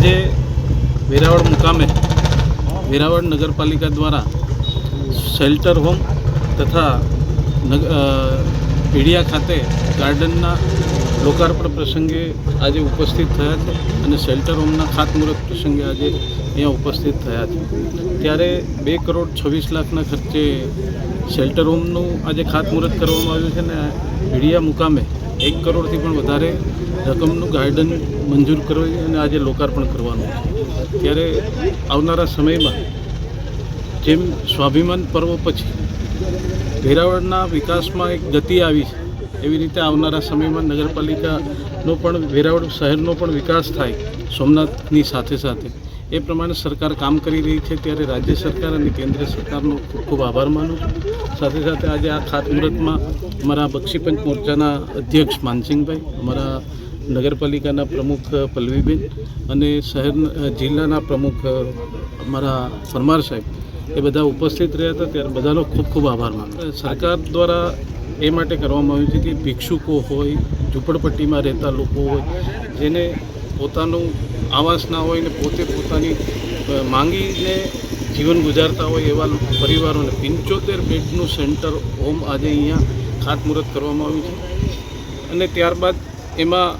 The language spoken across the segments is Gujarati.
આજે વેરાવળ મુકામે વેરાવળ નગરપાલિકા દ્વારા શેલ્ટર હોમ તથા પીડિયા ખાતે ગાર્ડનના લોકાર્પણ પ્રસંગે આજે ઉપસ્થિત થયા છે અને શેલ્ટર હોમના ખાતમુહૂર્ત પ્રસંગે આજે અહીંયા ઉપસ્થિત થયા છે. ત્યારે 2,26,00,000ના ખર્ચે શેલ્ટર હોમનું આજે ખાતમુહૂર્ત કરવામાં આવ્યું છે અને પીડિયા મુકામે 1 કરોડથી પણ વધારે રકમનું ગાર્ડન મંજૂર કરવી અને આજે લોકાર્પણ કરવાનું છે. ત્યારે આવનારા સમયમાં જેમ સ્વાભિમાન પર્વ પછી વેરાવળના વિકાસમાં એક ગતિ આવી છે, એવી રીતે આવનારા સમયમાં નગરપાલિકાનો પણ વેરાવળ શહેરનો પણ વિકાસ થાય સોમનાથની સાથે સાથે એ પ્રમાણે સરકાર કામ કરી રહી છે. ત્યારે રાજ્ય સરકાર અને કેન્દ્ર સરકારનો ખૂબ ખૂબ આભાર માનું છું. સાથે સાથે આજે આ ખાતમુહૂર્તમાં અમારા બક્ષીપંચ મોરચાના અધ્યક્ષ માનસિંહભાઈ, અમારા નગરપાલિકાના પ્રમુખ પલ્લવીબેન અને જિલ્લાના પ્રમુખ અમારા પરમાર સાહેબ એ બધા ઉપસ્થિત રહ્યા હતા. ત્યારે બધાનો ખૂબ ખૂબ આભાર માનું. સરકાર દ્વારા એ માટે કરવામાં આવ્યું છે કે ભિક્ષુકો હોય, ઝૂંપડપટ્ટીમાં રહેતા લોકો હોય, જેને પોતાનું આવાસ ના હોય ને પોતે પોતાની માંગીને જીવન ગુજારતા હોય એવા પરિવારોને 75 બેડનું સેન્ટર હોમ આજે અહીંયા ખાતમુહૂર્ત કરવામાં આવ્યું છે અને ત્યારબાદ એમાં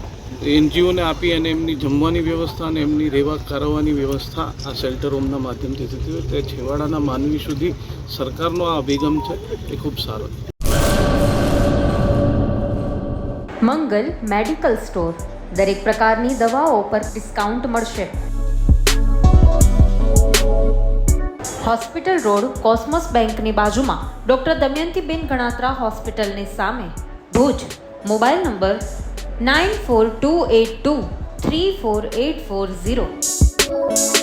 NGOને આપી અને એમની જમવાની વ્યવસ્થા અને એમની રહેવા કરવાની વ્યવસ્થા આ શેલ્ટર હોમના માધ્યમથી થતી હોય. તે છેવાડાના માનવી સુધી સરકારનો આ અભિગમ છે એ ખૂબ સારો છે. મંગલ મેડિકલ સ્ટોર, દરેક પ્રકારની દવાઓ પર ડિસ્કાઉન્ટ મળશે. હોસ્પિટલ રોડ, કોસ્મોસ બેંકની બાજુમાં, ડૉક્ટર દમયંતીબેન ગણાત્રા હોસ્પિટલની સામે, ભુજ. Mobile number 9428234840.